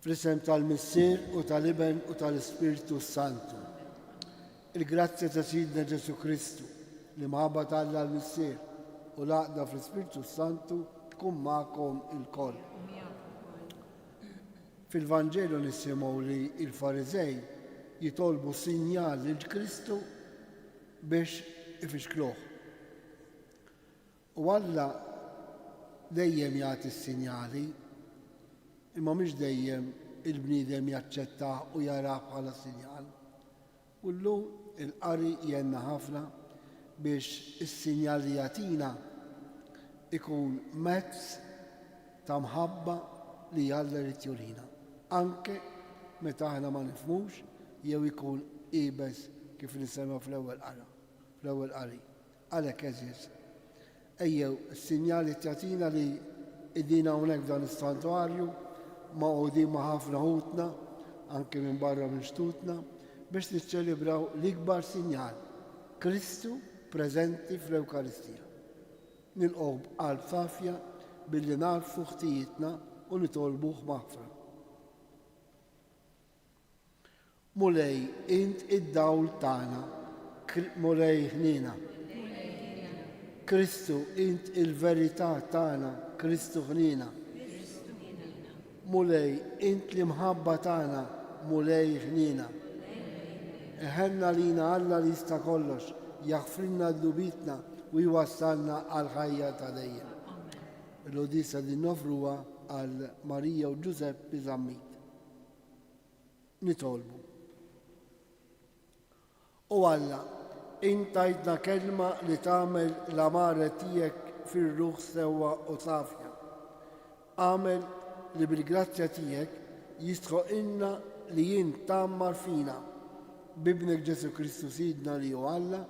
Fl-isem tal-Missier u tal-Iben u tal-Ispiritu Santu. Il-grazzja ta' Sidna Ġesu Kristu li maħabba tal-Alla l-Missier u l-għaqda fl-Ispiritu Santu tkun magħkom il-koll. Fil-Vanġelu nisimgħu li il-Farizej jitolbu sinjal lil Kristu biex ifixkluh. U Alla dejjem jagħti s-sinjali, imma mhux dejjem il-bniedem jaċċettah u jarah bħala sinjal. U llum il-qari jenna ħafna biex is-sinjal li jagħtina ikun mezz ta' mħabba li Alla rid jurina. Anke meta aħna ma nifhmux jew ikun qiebes kif nisemgħu fl-ewwel qari. Għalhekk eżis. Ejjew is-sinjali tagħtina li qegħdin hawnhekk f'dan is-santuarju ma' qogħdin ma' ħafna ħutna, anke minn barra minn xtutna, biex niċċelebraw l-ikbar sinjal, Kristu preżenti fl-Ewkaristija. Nilqgħu b'qalb safja billi narfu ħtijietna u nitolbuh maħfra. Mulej int id-dawl tagħna, mulej ħnina. Kristu int il-verità tagħna, Kristu ħnina. Mulej int li mħabba tagħna, mulej ħnina. Iħenna lina Alla li jista' kollox, jaħfrilna d-dubitna u jwassalna għal ħajja ta' dejjem. Il-Odissa din nofruha għal Marija u Giuseppe Zammit. Nitolbu. U Alla, intajtna kelma li tagħmel l-amara tiegħek fir-ruħ sewwa u safja. Għamel li bil-grazzja tiegħek jistħoqilna li jien tammar fina bibnek Ġesu Kristu Sidna li hu Alla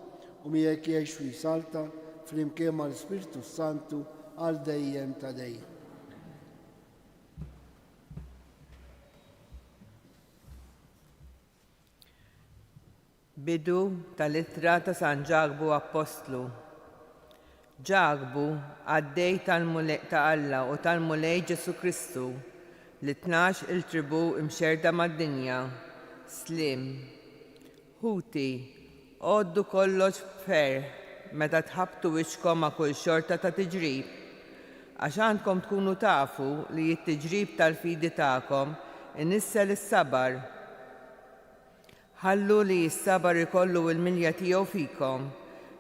u miegħek jgħix u jsalta flimkien mal-Ispiritu Santu għal dejjem ta' dejjem. Bidu tal-ittra ta' San Ġagbu Apostlu. Ġagbu għaddej ta' Alla u tal-mulej Ġesu Kristu li 12 il-tribu imxerda mad-dinja, slim. Ħuti, għoddu kollox fer meta tħabtu wiċkom ma' kull xorta ta' tiġrib, għax għandkom tkunu tafu li t-tiġrib tal-fidi tagħkom inissel is-sabar. Ħallu li s-sabar ikollu il-milja tiegħu fikom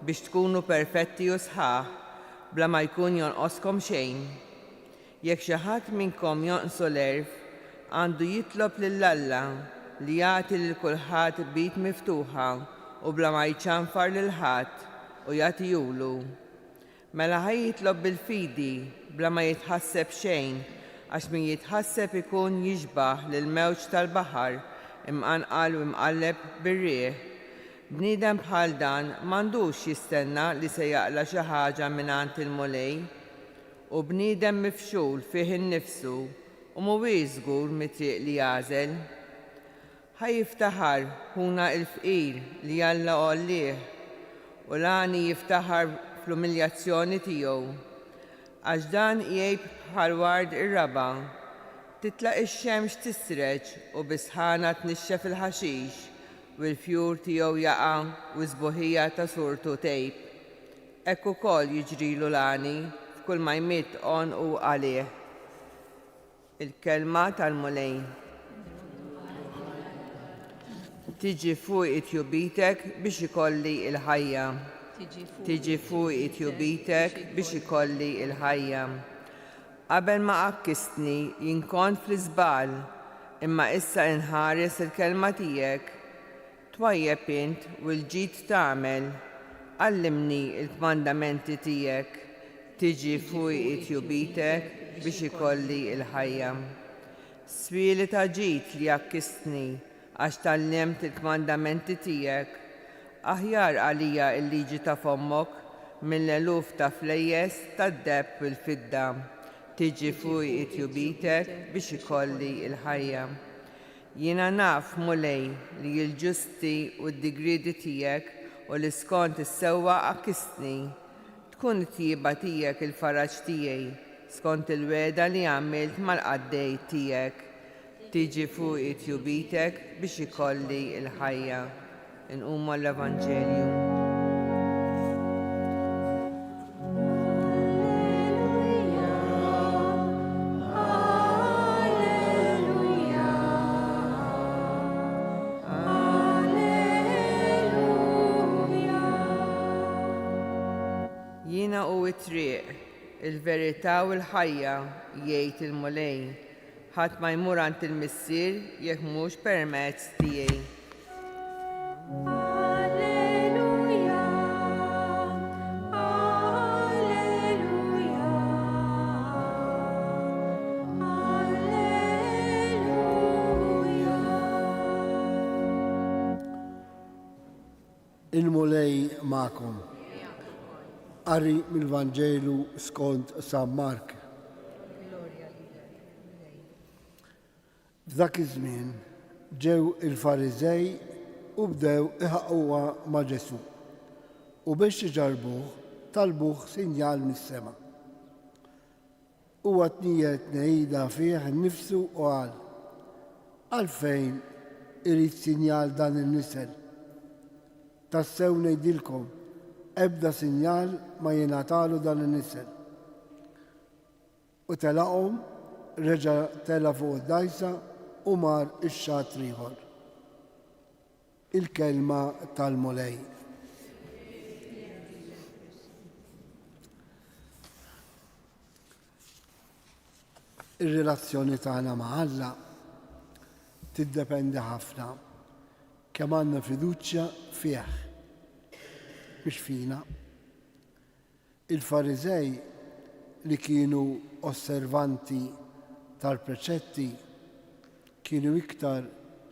biex tkunu perfetti u sħaħ bla ma jkun jonqoskom xejn. Jekk xi ħadd minnkom jonqsu l-erf, għandu jitlob lill-Alla li jagħti lil kulħadd bit miftuħa u bla ma jċanfar lil ħadd u jagħtihulu. Mela ħaj jitlob bil-fidi bla ma jitħasseb xejn għax min jitħasseb ikun jiġbaħ lill-mewġ tal-baħar imqanqal u imqalleb bir-rieh. Bniedem bħal dan m'għandux jistenna li se jaqla xi ħaġa mingħand il-mulej u bniedem mifxul fih innifsu u mhuwiex żgur mit-triq li jagħżel. Ħaj jiftaħar ħuna l-fqir li Alla għollih u lani jiftaħar fl-umiljazzjoni tiegħu. Għax dan jgħid bħal ward ir-raba, titlaq ix-xemx tisreġ u bisħana tnixxef il-ħaxix u l-fjur tiegħu jaqa' u żbuħija ta' surtu tejb. Hekk ukoll jiġrilu lani f'kull ma jmitt on u għalih. Il-kelma tal-mulej. Tiġi fuq it-tjubitek biex ikolli il-ħajja. Tiġi fuq it-tjubitek biex ikolli il-ħajja. Qabel ma qakkistni jien kont fl-iżbal, imma issa inħares il-kelma tiegħek. Twajjeb int u l-ġid tagħmel, għallimni l-kmandamenti tiegħek, tiġi fuq it-tjubitek biex ikolli il-ħajja. Swieli ta' ġid li jakkistni għax tallimt il-kmandamenti tiegħek, aħjar għalija l-liġi ta' fommok mill-eluf ta' flejjes tad-debb u l-fidda, tiġi fuq it-tjubitek biex ikolli il-ħajja. Jiena naf mulej li l-ġusti u d-digridi tiegħek u li skont is-sewwa akkistni tkun it-tjieba tiegħek il-faraġġ tiegħi skont il-weda li għamilt mal-qaddej tiegħek. tiġi fuq it-tjubitek biex ikolli il-ħajja. Inquma l-Evanġelju. Jiena u t-triq, il-verità u l-ħajja jgħid il-mulej. Ħadd ma jmur għand il-Missier jekk mhux permezz tiegħi. Il-mulej ma'kom. Qari mill-Vanġelu skont San Mark. F'dak iż-żmien ġew il-Fariżej u bdew iħaqquha ma' Ġesu u biex iġarbuh talbuh sinjal mis-sema. Huwa tniet ngħidha fih innifsu u qal: għalfejn irid sinjal dan in-nisel? Tassew ngħidilkom ebda sinjal ma jingħatalu dan in-nisel. U telaqhom, reġa' tela fuq id-dajsa u mar ix-xatr ieħor. Il-kelma tal-mulej. Ir-relazzjoni tagħna ma' Alla tiddependi ħafna kemm għandna fiduċja fih, mhux fina. Il-Fariżej li kienu osservanti tal-preċetti kienu iktar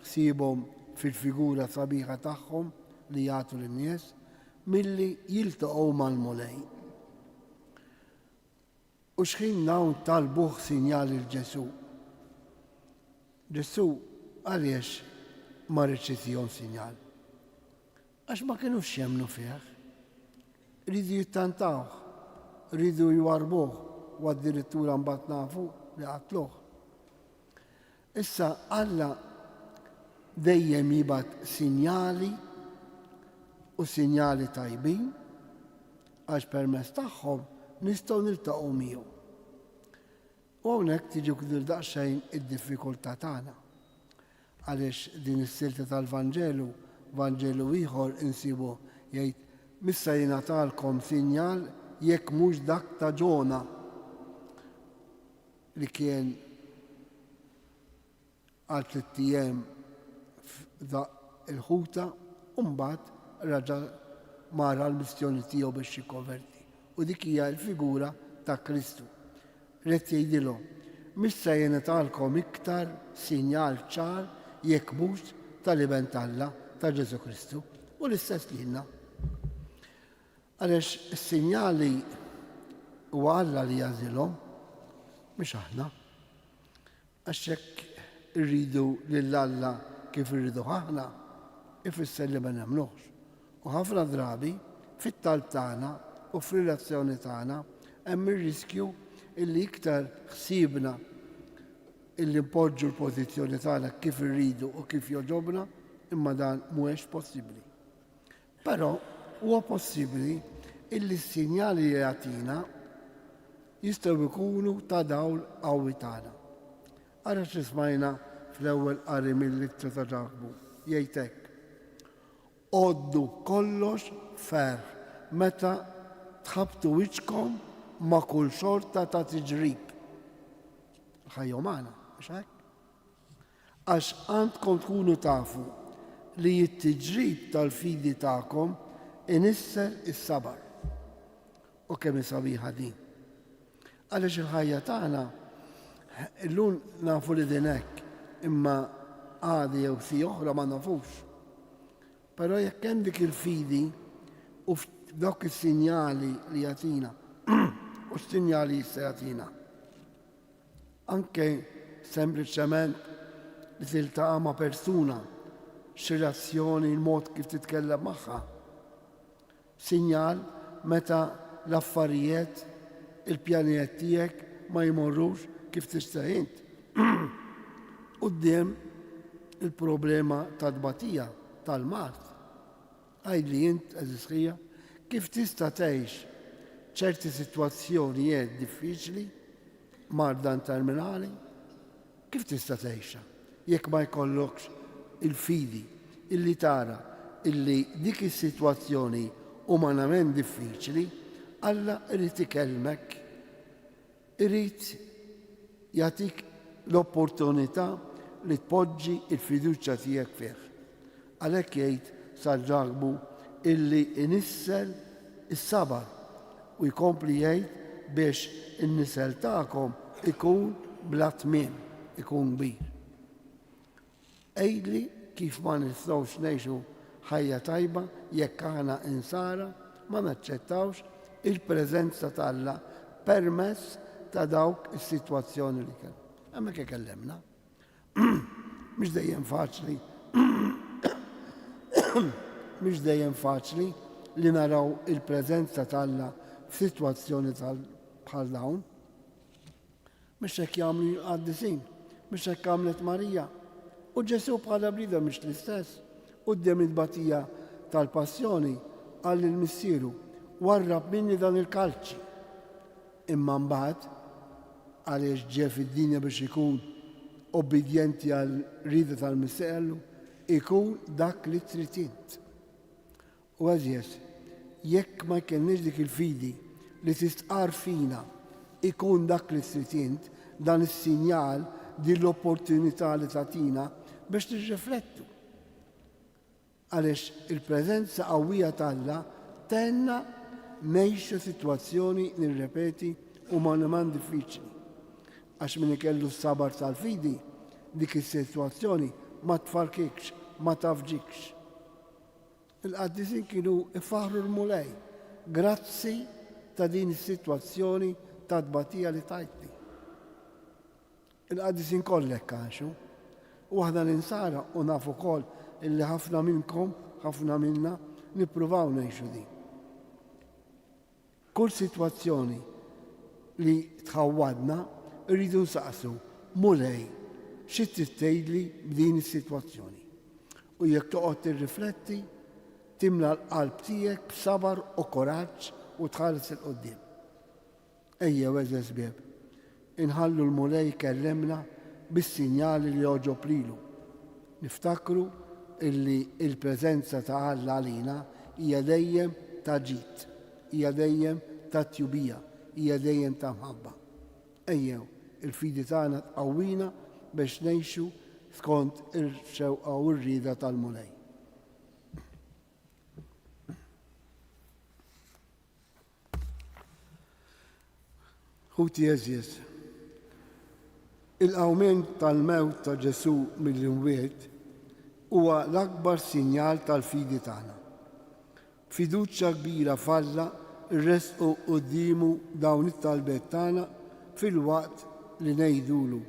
ħsiebhom fil-figura sabiħa tagħhom li jagħtu lin-nies milli jiltaqgħu mal-mulej. U x'ħin hawn talbuh sinjal il-Ġesu. Ġesu għaliex ma rridx itihom sinjal? Għax ma kinux jemmnu fih. Ridu jittantawh, ridu jwarbuh u addirittura mbagħad nafu li qatluh. Issa Alla dejjem jibgħat sinjali u sinjali tajbin għax permezz tagħhom nistgħu niltaqgħu miegħu. U hawnhekk tiġi kdir daqsxejn id-diffikultà tagħna. Għaliex din is-silta tal-Vanġelu, Vanġelu ieħor insibu jgħid missa jingħatalkom sinjal jekk mhux dak ta' Ġona li kien għal 3 ijiem f'daq il-ħuta u mbagħad raġa' mara l-missjoni tiegħu biex jikkonverti. U dik hija l-figura ta' Kristu. Rid jgħidilhom missa jingħatalkom iktar sinjal ċar jekk mhux tal-iben Alla ta' Ġesu Kristu u l-istess lilna. Għaliex is-sinjali huwa Alla li jagħżilhom mhux aħna. Għax hekk irridu lil Alla kif irridu aħna ifisser li ma nemmnuhx. U ħafna drabi fit-talb tagħna u f'relazzjoni tagħna hemm ir-riskju illi iktar ħsiebna illi npoġġu l-pożizzjoni tagħna kif irridu u kif joġobna imma dan mhuwiex possibbli. Però huwa possibbli illi s-sinjali li jagħtina jistgħu jkunu ta' dawl qawwi tagħna. Ara x'ismajna fl-ewwel qari mill-Littra ta' Ġakobu jgħid hekk: għoddu kollox ferħ meta tħabbtu wiċċkom ma' kull xorta ta' tiġrib. Ħajja umana, mhux hekk? Għax għandkom tkunu tafu li t-tiġrib tal-fidi tagħkom inisser is-sabar. U kemm sabiħa din. Għaliex il-ħajja tagħna illum nafu li din hekk, imma għadi jew si oħra ma nafux. Però jekk hemm dik il-fidi u f'dawk is-sinjali li jagħtina u s-sinjali jista' jagħtina. Anke sempliċement li tiltaqa' ma' persuna, x'relazzjoni, il-mod kif titkellem magħha. Sinjal meta l-affarijiet, il-pjanijiet tiegħek ma jmorrux kif tista' int. quddiem il-problema tad-tbatija tal-mart. Għajdli jint, eżisħija, kif tista' tgħix ċerti sitwazzjonijiet diffiċli mardan terminali, kif tista' tgħixha jekk ma jkollokx il-fidi illi tara illi dik is-sitwazzjoni umanament diffiċli Alla irid ikellmek, irid jagħtik l-opportunità li tpoġġi l-fiduċja tiegħek fih. Għalhekk jgħid sal-ġagbu illi inissel is-sabar u jkompli jgħid biex in-nisel tagħkom ikun bla tmiem, ikun kbir. Għejdli kif ma nistgħux ngħixu ħajja tajba jekk aħna insara ma naċċettawx il-preżenza tal-Alla permezz ta' dawk is-sitwazzjoni li kell. Hemmhekk ikellemna. Mhux dejjem faċli. Mhux dejjem faċli li naraw il-preżenza tal-Alla f'sitwazzjoni bħal dawn. Mhux hekk jagħmlu l-qaddisin, mhux hekk għamlet Marija. U Ġesu bħala blieda mhux l-istess. Quddiem il-tbatija tal-passjoni qal lill-missieru warrab minni dan il-kalċi. Imma mbagħad għaliex ġie fid-dinja biex ikun obbedjenti għal rida tal-Missieru, ikun dak li trid int. U għażjes, jekk ma jkenniex dik il-fidi li tistqar fina ikun dak li trid int, dan is-sinjal din l-opportunità li tagħtina biex tirriflettu. Għaliex il-preżenza qawwija tal-Alla tenna ngħixu sitwazzjoni nirrepeti umanament diffiċli. Għax min ikellu s-sabar tal-fidi, dik is-sitwazzjoni ma tfarkikx, ma tafġikx. Il-qaddisin kienu ifaħru l-mulej, grazzi ta' din is-sitwazzjoni ta' tbatija li tajtni. Il-qaddisin kollek għaxu, u aħna ninsara u nafu koll illi ħafna minnkom, ħafna minna, nippruvaw ngħixu din. Kull sitwazzjoni li tħawwadna rridu nsaqsu mulej xi tgħidli b'din is-sitwazzjoni. U jekk toqgħod tirrifletti, timla l-qalb tiegħek b'sabar u koraġġ u tħares il qudiem. Ejjew eżes bieb, inħallu l-mulej kellemna bis-sinjali li joġob lilu. Niftakru illi il-preżenza ta' Alla għalina hija dejjem ta' ġid, hija dejjem ta' tjubija, hija dejjem ta' mħabba. Ejjew, il-fidi tagħna tqawwina biex ngħixu skont il-xewqa u r-rieda tal-mulej. Ħuti eżjes, il-qawment tal-mewt ta' Ġesu mill-imwiet huwa l-akbar sinjal tal-fidi tagħna. Fiduċja kbira falla rresqu qudiemu dawn it-talbiet tagħna fil-waqt li ngħidulu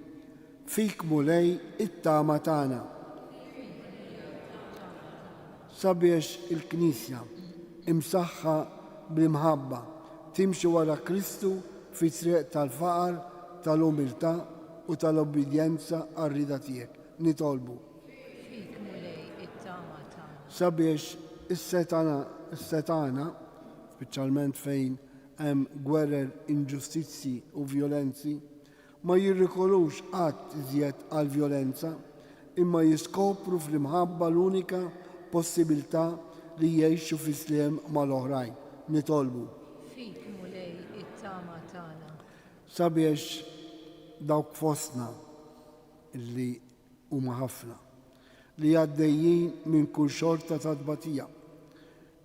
fik mulej it-tama tagħna. Sabiex il-Knisja imsaħħa bl-imħabba timxi wara Kristu fi triq tal-faqar, tal-umiltà u tal-obbedjenza għar-rida tiegħek. Nitolbu. Fik mulej it-tama tagħna. Sabiex is-setana, speċjalment fejn hemm gwerer, inġustizzi u violenzi, ma jirrikolux qatt iżjed għal violenza, imma jiskopru fl-imħabba l-unika possibilità li jgħixu fi sliem mal-oħrajn. Nitolbu. Fik mulej it-tama tagħna. Sabiex dawk fostna illi huma ħafna li għaddejjin minn kull xorta ta' tbatija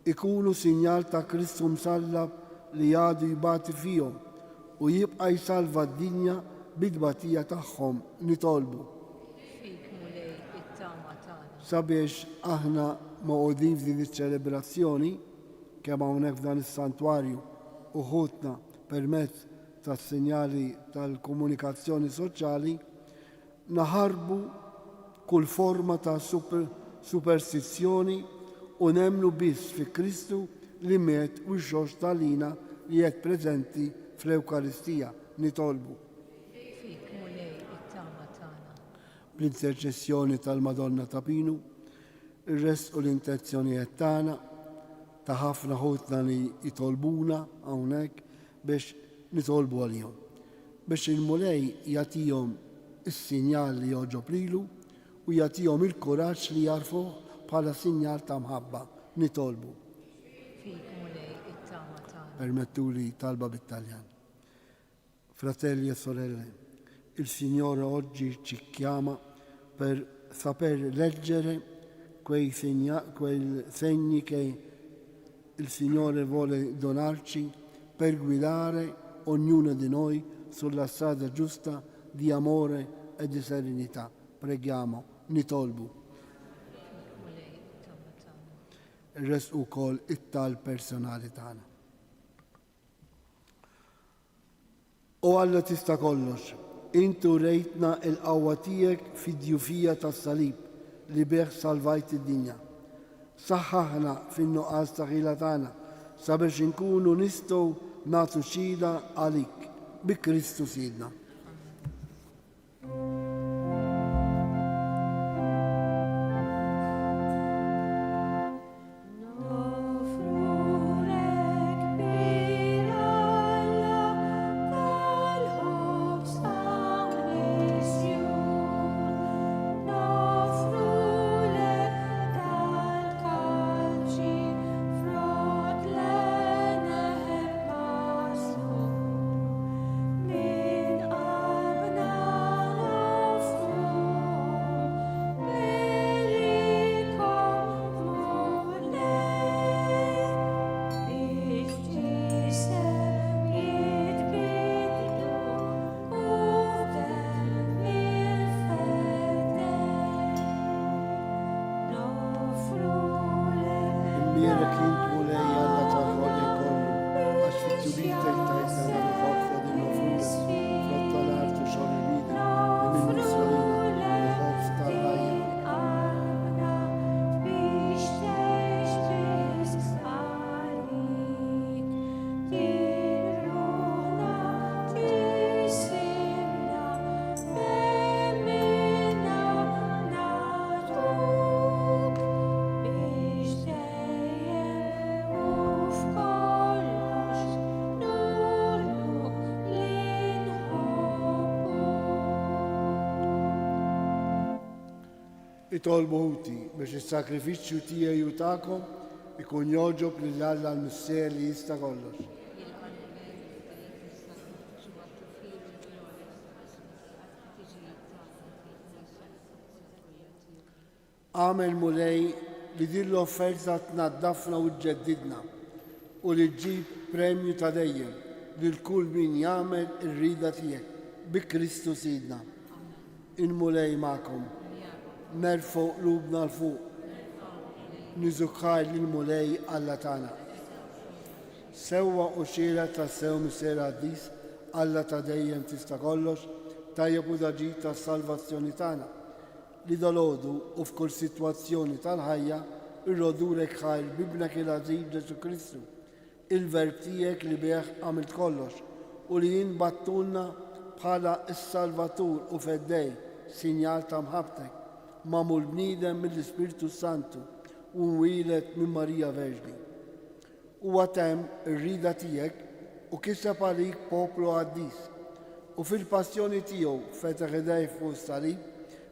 ikunu sinjal ta' Kristu msallab li għadu jibati fihom u jibqa' jsalva d-dinja bid-tbatija tagħhom. Nitolbu. Fik mulej it-tama tagħna. Sabiex aħna moqogħdin f'din iċ-ċelebrazzjoni kemm hawnhekk f'dan is-santwarju u ħutna permezz tas-sinjali tal-komunikazzjoni soċjali naħarbu kull forma ta' superstizzjoni u nemmnu biss fi Kristu li miet u x-xogħol tal-lina li qed preżenti fl-Ewkaristija. Nitolbu. Fik mulej it-tama tagħna. bl-interċessjoni tal-Madonna ta' Pinu, irresqu l-intenzjonijiet tagħna ta' ħafna ħutna li jitolbuna hawnhekk biex nitolbu għalihom. Biex il-mulej jagħtihom is-sinjal li joġob lilu u jagħtihom il-kuraġġ li jarfuh bħala sinjal ta' mħabba nitolbu. Fik mulej it-tama tagħna. Permettuli talba bit-Taljan. Fratelli e sorelle, il Signore oggi ci chiama per saper leggere quei segni che il Signore vuole donarci per guidare ognuno di noi sulla strada giusta di amore e di serenità. Preghiamo, nitolbu. Mulej it-tama tagħna. Il-rest ukoll it-tal personali tagħna. O Alla tista' kollox, intu rejtna il-qawwa tiegħek fid-djufija tas-salib li bih salvajt id-dinja. Saħħaħna fin-nuqqas ta' ħila tagħna sabiex inkunu nistgħu nagħtu xhieda għalik bi Kristu Sidna. Itolbu ħuti biex is-sakrifiċċju tiegħi u tagħkom ikun joġob lil Alla l-Mister li jista' kollox. Għamel mulej li din l-offerta tnaddafna u tġeddidna u li ġġib premju ta' dejjem lil kull min jagħmel ir-rida tiegħek bi Kristu Sidna. Il-mulej magħkom. Nerfu qlubna l-fuq. Niżukkar lill-mulej Alla tagħna. Sewwa u xiera ta' sew Mister Qaddis, Alla ta' dejjem tista' kollox, tajjeb u daġid tas-salvazzjoni tagħna. Li dalodu u f'kull sitwazzjoni tal-ħajja irrodurek ħajr bibnek il-għażib Ġesu Kristu, il-verb tiegħek li bih għamilt kollox u li jinbattulna bħala s-Salvatur u feddej sinjal ta' mħabtek mamul bniedem mill-Ispiritu Santu u mwieled minn Marija Verġni. Huwa temm ir-rida tiegħek u kiseb għalik poplu Qaddis u fil-passjoni tiegħu fetaħ idejh fuq is-salib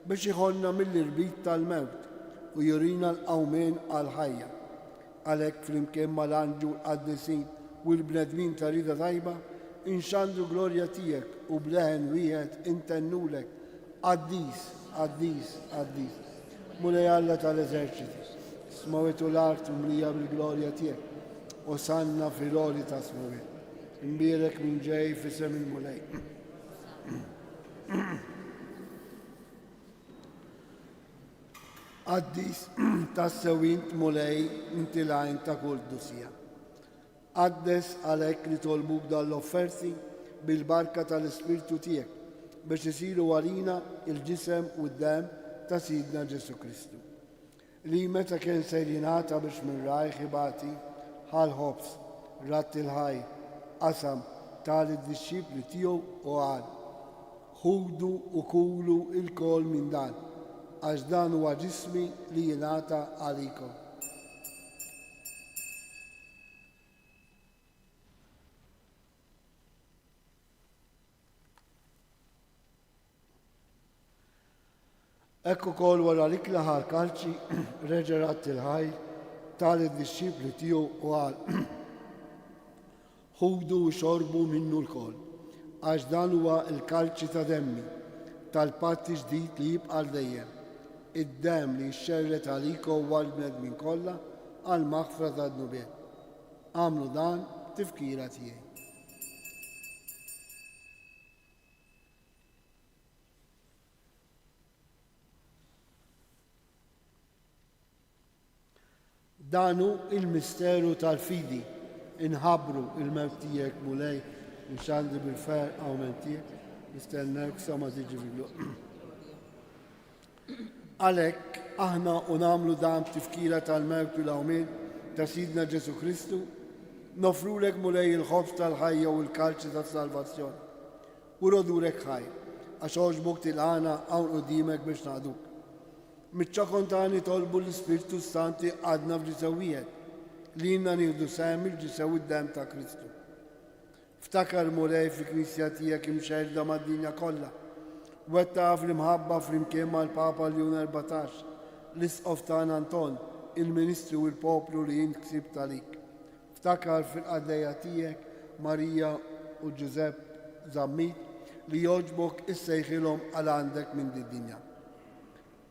biex iħollna mill-irbit tal-mewt u jurina l-qawmien għal-ħajja. Għalhekk flimkien mal-anġu l-qaddisin u l-bnedmin ta' rida tajba inxandru glorja tiegħek u bleħen wieħed intennulek Qaddis, Qaddis, Qaddis. Mulej Alla tal-eżerċiti, smawitu l-art mlija bil-glorja tiegħek u sanna fil-oli ta' smawit. Imbierek minn ġej fisem il-mulej. Qaddis tas-sewint mulej inti lajn ta' kull dusija. Qaddes għalhekk li tolbuk dal-offerti bil-barka tal-Ispirtu tiegħek biex isiru għalina il-ġisem u d-dem ta' Sidna Ġesu Kristu. Li meta kien ser jingħata biex minn rajħ ibati ħal ħobs, ratt il-ħaj, qasam tal-disċipli tiegħu u qal: ħudu u kulu il-kol minn dan, għax dan huwa ġismi li jingħata għalikom. Ekku kol wara l-ikla ħal-kalċi reġerat il-ħajl tal-disċipli tiegħu u għal ħudu u xorbu minnu l-kol, għax dan huwa l-kalċi ta' demmi tal-patti ġdid li jibqa' dejjem, id-dem li xxerret għalikom wal bnedmin kollha għal maħfra ta' dnubiet. Għamlu dan tifkira tiegħi. Danu il-misteru tal-fidi, inħabru il-mewt tiegħek mulej, nxandi bil-fer għaw mentijek, nistennek sa ma tiġi bil-luq. Għalek, aħna unamlu dam tifkira tal-mewt u l-għawmin ta' Sidna Ġesu Kristu, nofrulek mulej il-ħobs tal-ħajja u l-kalċi tal-salvazzjoni. U rodurek ħaj, għax oġbuk til-għana għawn u dimek biex naħduk. Mitċa kontani tolbu l-Spiritu Santi għadna f'ġisawijiet, li jinna nieħdu sem il-ġisaw id-dem ta' Kristu. Ftakar mulej fi knisja tiegħek imxerda mad-dinja kollha, wetta fl-imħabba fl-imkien mal-Papa Leon 14, l-isqof ta' Anton, il-Ministru u l-poplu li jint ksib talik. Ftakar fil-qaddeja tiegħek Marija u Giuseppe Zammit li joġbok issejħilhom għal għandek minn dinja.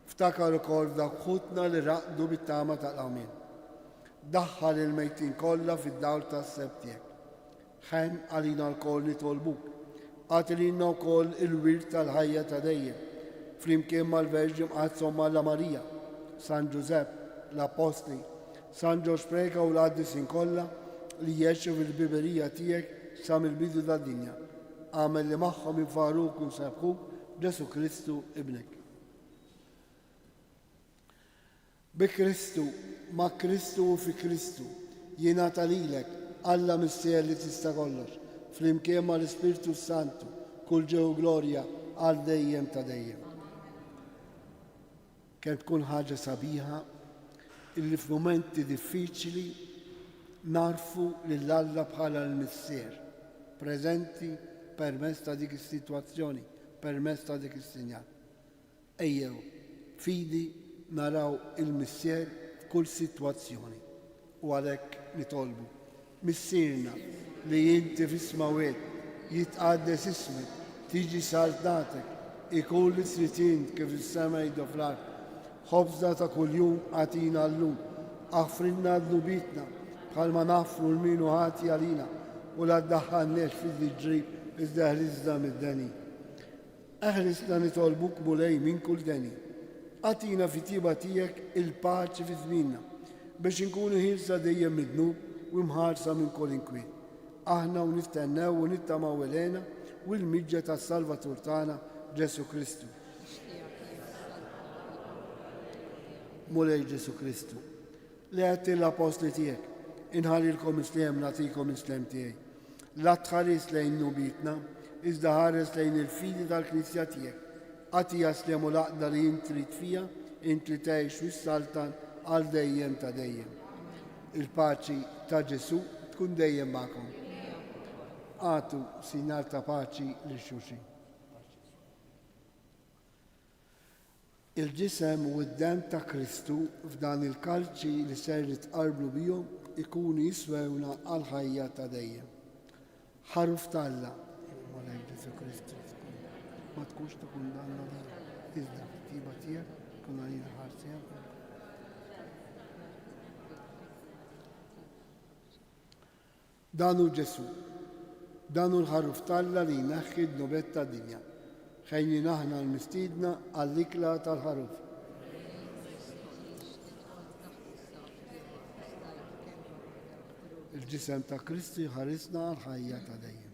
Ftakar ukoll dak ħutna li raqdu bit-tama tal-għawmin. Daħħal il-mejtin kollha fid-dawl tas-seb tiegħek. Ħen għalina l-koll nitolbuk. Għatilina wkoll il-wirt tal-ħajja ta' dejjem. Flimkien mal-Verġi mqazzhom Alla Marija, San Giuseppe, l-Apostli, San Ġospreka u l-qaddisin kollha li jgħixu fil-biberija tiegħek sa mill-bidu tad-dinja. Għamel li magħhom infaruk u nsebħuk Ġesu Kristu ibnek. Bi Kristu, ma' Kristu u fi Kristu, jingħata lilek Alla missier li tista' kollox, flimkien ma' l-Ispirtu Santu, kull ġew glorja għal dejjem ta' dejjem. Kemm tkun ħaġa sabiħa illi f'mumenti diffiċli narfu lil Alla bħala l-missier, preżenti permezz ta' dik is-sitwazzjoni, permezz ta' dik is-sinjal. Ejjew, fidi naraw il-missier f'kull sitwazzjoni u għalhekk nitolbu. Missierna li inti f'ismawiet jitqaddes ismek, tiġi saltatek, ikun li trid kif is-sema jgħidu fl-art. Ħobżna ta' kuljum għatina llum, aħfrinna dnubitna bħalma naħfru l-minu ħati għalina u la ddaħħalniex fid-ġrib iżda ħriżna mid-deni. Eħrisna nitolbuk mulej minn kull deni. Għatina fi tiba tiegħek il-paċi fi żminna biex inkunu ħilsa dejjem mid-dnub u mħarsa minn kull inkwiet. Aħna u niftennew u nittamaw elena u l-miġġa tas-Salvatur tagħna Ġesu Kristu. Mulej Ġesu Kristu, li għetti l-apostli tiegħek, inħalilkom islem nagħtikom islem tiegħi. La tħares lejn nubitna, iżda ħares lejn il-fidi tal-Knisja tiegħek. Għati jaslemu laqda li jintrit fija, inti tgħix wis-saltan għal dejjem ta' dejjem. Il-paċi ta' Ġesu tkun dejjem magħkom. Għatu sinjal ta' paċi li xulxin. Il-ġisem u d-dem ta' Kristu f'dan il-kalċi li ser jitqarblu bihom ikunu jiswewna għal ħajja ta' dejjem. Ħaruf talla, Mulej Ġesu Kristu, ma tkunx tkun danna li iżda tiba tiegħek tkun għalina ħarsija. Danu Ġesu, danu l-ħaruf talla li jneħħi d-nubet ta' dinja. Ħejni naħna l-mistidna għall-ikla tal-ħaruf. Il-ġisem ta' Kristi ħarisna għal-ħajja ta' dejjem.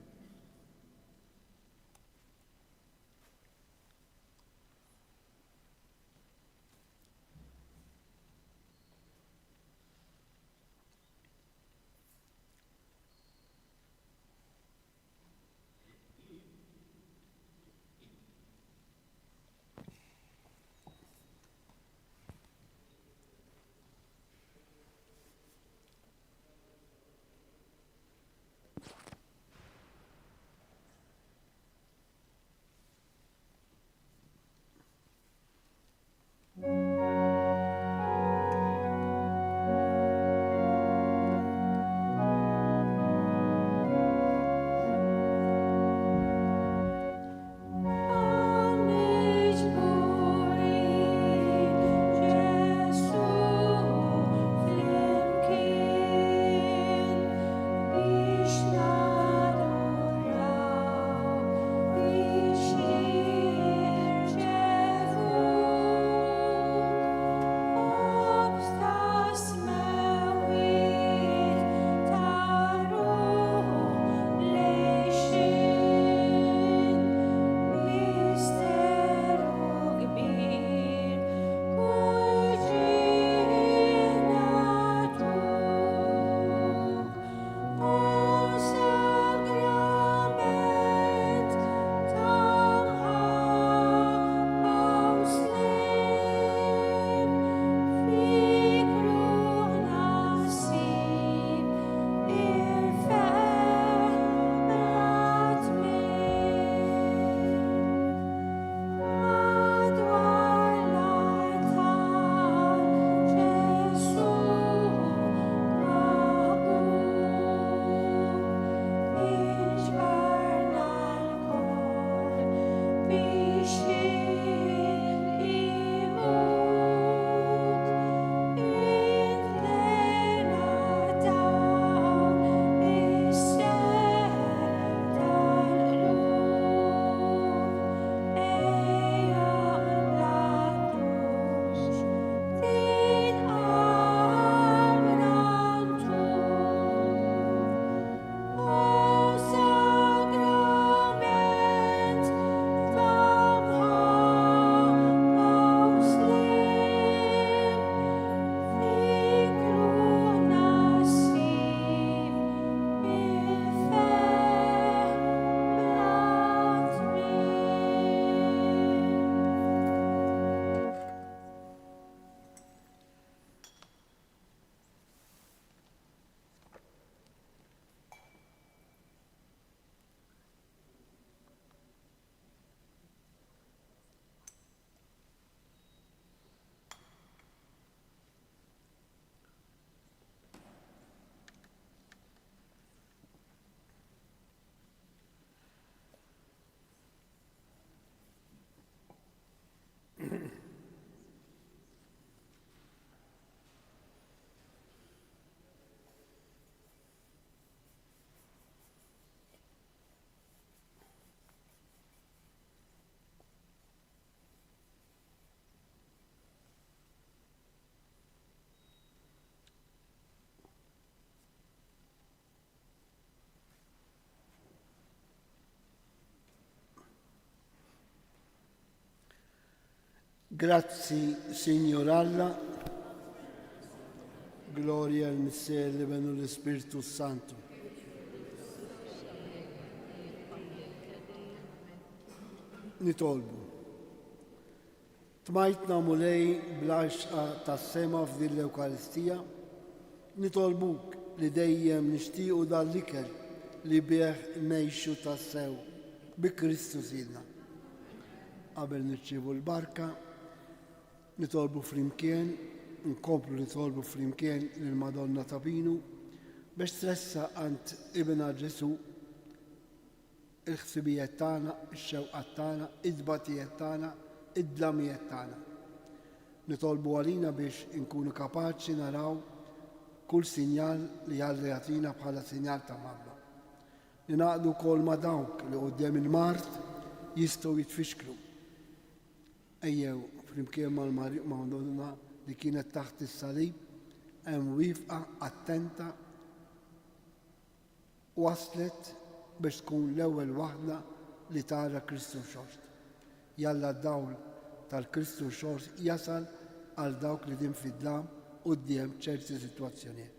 Grazzi, Signor Alla, gloria al Misser Libenu l-Spiritu Santo. Nitolbu. Tmajtna mulej bl-għaxqa tas-sema f'din l-Ewkaristija, nitolbuk li dejjem nixtiequ dal-ikel li bih nejxu tas-sew bi Kristu Sidna. Qabel nirċievu l-barka, nitolbu flimkien, nkomplu nitolbu flimkien lill-Madonna ta' Pinu biex tressa għand Ibna Ġesu il-ħsibijiet tagħna, ix-xewqat tagħna, id-dbatijiet tagħna, id-dlamijiet tagħna. Nitolbu għalina biex inkunu kapaċi naraw kull sinjal li Alla jagħtina bħala sinjal ta' mabba. Ninaqdu wkoll ma' dawk li quddiem il-Mart jistgħu jitfixklu. Ejjew flimkien mal-Madonna li kienet taħt is-salib hemm wieqfa attenta waslet biex tkun l-ewwel waħda li tara Kristu xorst. Jalla d-dawl tal-Kristu xorst jasal għal dawk li din fid-dlam quddiem ċerti sitwazzjonijiet.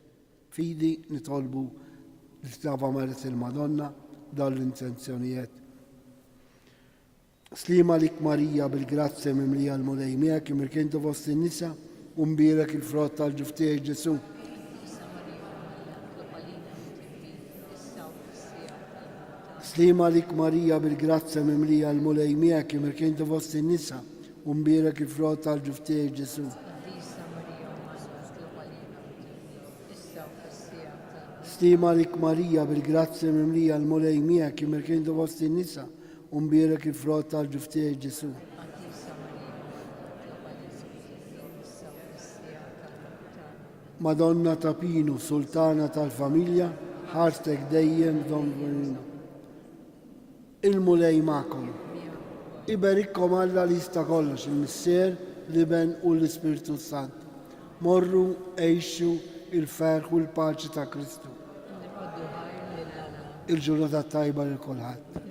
Fidi nitolbu l-Slava Marit il-Madonna dawn l-intenzjonijiet. Slima lik Marija bil-grazzja mimlija l-mulej miegħek immirkintu fost in-nisa u mbierek il-frott tal-ġuftijaj Ġesu. Slima lik Marija bil-grazzja mimlija l-mulej miegħek immirkintu fost in-nisa u mbierek il-frott tal-ġuftijaj Ġesu. Slima lik Marija bil-grazzja mimlija l-mulej miegħek immirkintu fost in-nisa u mbierek il-frott tal-ġuftijaj Ġesu. Madonna ta' Pinu, Sultana tal-Familja, ħartek dejjem donverina. Il-mulej ma'kom. Iberikkom Alla li jista' kollox il-Missier, l-Iben u l-Ispiritu Sant. Morru għejxu il-ferħ u l-paċi ta' Kristu. Il-ġurnata tajba lil kulħadd.